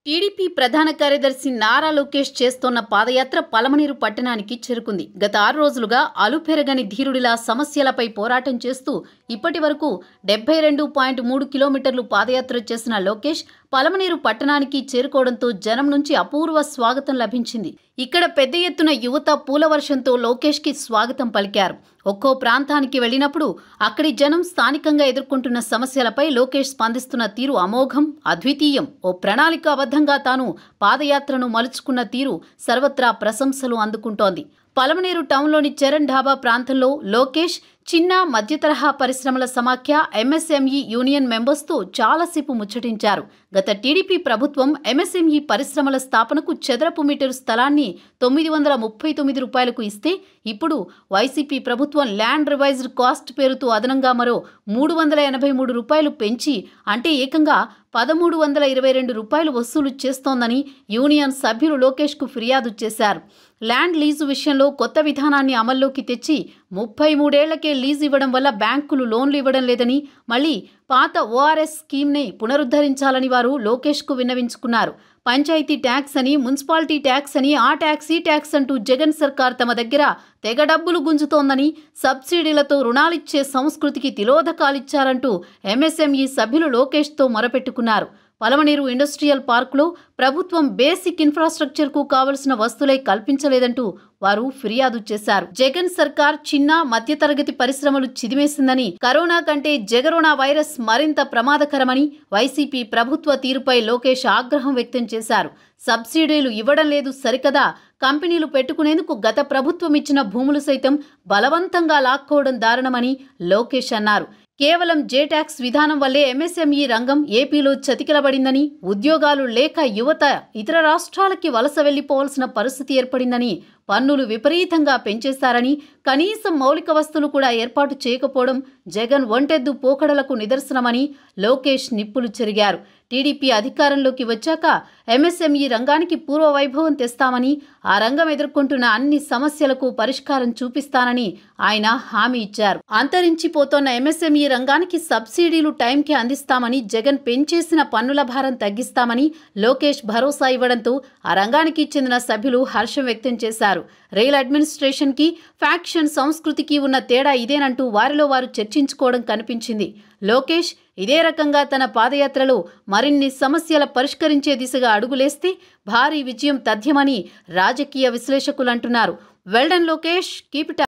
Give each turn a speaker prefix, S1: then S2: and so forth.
S1: TDP ప్రధాన కార్యదర్శి నారా లోకేష్ చేస్తోన్న పాదయాత్ర పలమనేరు పట్టణానికి చేరుకుంది. గత 6 రోజులుగా అలుపెరగని ధీరుడిలా సమస్యలపై పోరాటం చేస్తూ ఇప్పటి వరకు 72.3 కిలోమీటర్లు పాదయాత్ర చేసిన లోకేష్ పలమనేరు పట్టణానికి చేరుకోవడంతో జనం నుంచి అపూర్వ స్వాగతం లభించింది. ఇక్కడ పెద్ద ఎత్తున యువత పూల వర్షంతో లోకేష్కి స్వాగతం పలికారు. ఒక్కో ప్రాంతానికి వెళ్లినప్పుడు అక్కడి జనం స్థానికంగా ఎదుర్కొంటున్న సమస్యలపై లోకేష్ స్పందిస్తున్న తీరు అమోఘం, అద్వితీయం. ఓ ప్రణాళికాబద్ధంగా తాను పాదయాత్రను మలుచుకున్న తీరు సర్వత్రా ప్రశంసలు అందుకుంటోంది. పలమనేరు టౌన్లోని చరణ్ ఢాబా ప్రాంతంలో లోకేష్ చిన్న మధ్యతరహా పరిశ్రమల సమాఖ్య ఎంఎస్ఎంఈ యూనియన్ మెంబర్స్తో చాలాసేపు ముచ్చటించారు. గత టీడీపీ ప్రభుత్వం ఎంఎస్ఎంఈ పరిశ్రమల స్థాపనకు చదరపు మీటరు స్థలాన్ని 939 రూపాయలకు ఇస్తే ఇప్పుడు వైసీపీ ప్రభుత్వం ల్యాండ్ రివైజ్డ్ కాస్ట్ పేరుతో అదనంగా మరో 383 రూపాయలు పెంచి అంటే ఏకంగా 1322 రూపాయలు వసూలు చేస్తోందని యూనియన్ సభ్యులు లోకేష్కు ఫిర్యాదు చేశారు. ల్యాండ్ లీజు విషయంలో కొత్త విధానాన్ని అమల్లోకి తెచ్చి 33 ఏళ్లకే లీజు ఇవ్వడం వల్ల బ్యాంకులు లోన్లు ఇవ్వడం లేదని, మళ్లీ పాత ఓఆర్ఎస్ స్కీమ్ని పునరుద్ధరించాలని వారు లోకేష్కు విన్నవించుకున్నారు. పంచాయతీ ట్యాక్స్ అని, మున్సిపాలిటీ ట్యాక్స్ అని, ఆ ట్యాక్స్ ఈ ట్యాక్స్ అంటూ జగన్ సర్కార్ తమ దగ్గర తెగ డబ్బులు గుంజుతోందని, సబ్సిడీలతో రుణాలిచ్చే సంస్కృతికి తిలోదకాలిచ్చారంటూ ఎంఎస్ఎంఈ సభ్యులు లోకేష్తో మొరపెట్టుకున్నారు. పలమనేరు ఇండస్ట్రియల్ పార్కులో ప్రభుత్వం బేసిక్ ఇన్ఫ్రాస్ట్రక్చర్కు కావలసిన వస్తువులే కల్పించలేదంటూ వారు ఫిర్యాదు చేశారు. జగన్ సర్కార్ చిన్న మధ్యతరగతి పరిశ్రమలు చిదిమేసిందని, కరోనా కంటే జగరోనా వైరస్ మరింత ప్రమాదకరమని వైసీపీ ప్రభుత్వ తీరుపై లోకేష్ ఆగ్రహం వ్యక్తం చేశారు. సబ్సిడీలు ఇవ్వడం లేదు సరికదా, కంపెనీలు పెట్టుకునేందుకు గత ప్రభుత్వం ఇచ్చిన భూములు సైతం బలవంతంగా లాక్కోవడం దారుణమని లోకేష్ అన్నారు. కేవలం జే ట్యాక్స్ విధానం వల్లే ఎంఎస్ఎంఈ రంగం ఏపీలో చతికిలబడిందని, ఉద్యోగాలు లేక యువత ఇతర రాష్ట్రాలకి వలస వెళ్లిపోవాల్సిన పరిస్థితి ఏర్పడిందని, పన్నులు విపరీతంగా పెంచేశారని, కనీసం మౌలిక వస్తువులు కూడా ఏర్పాటు చేయకపోవడం జగన్ ఒంటెద్దు పోకడలకు నిదర్శనమని లోకేష్ నిప్పులు చెరిగారు. టీడీపీ అధికారంలోకి వచ్చాక ఎంఎస్ఎంఈ రంగానికి పూర్వ వైభవం తెస్తామని, ఆ రంగం ఎదుర్కొంటున్న అన్ని సమస్యలకు పరిష్కారం చూపిస్తానని ఆయన హామీ ఇచ్చారు. అంతరించిపోతోన్న ఎంఎస్ఎంఈ రంగానికి సబ్సిడీలు టైంకి అందిస్తామని, జగన్ పెంచేసిన పన్నుల భారం తగ్గిస్తామని లోకేష్ భరోసా ఇవ్వడంతో ఆ రంగానికి చెందిన సభ్యులు హర్షం వ్యక్తం చేశారు. రైల్ అడ్మినిస్ట్రేషన్కి, ఫ్యాక్షన్ సంస్కృతికి ఉన్న తేడా ఇదేనంటూ వారిలో వారు చర్చించుకోవడం కనిపించింది. లోకేష్ ఇదే రకంగా తన పాదయాత్రలో మరిన్ని సమస్యల పరిష్కరించే దిశగా అడుగులేస్తే భారీ విజయం తథ్యమని రాజకీయ విశ్లేషకులు అంటున్నారు. Well done Lokesh, keep it up.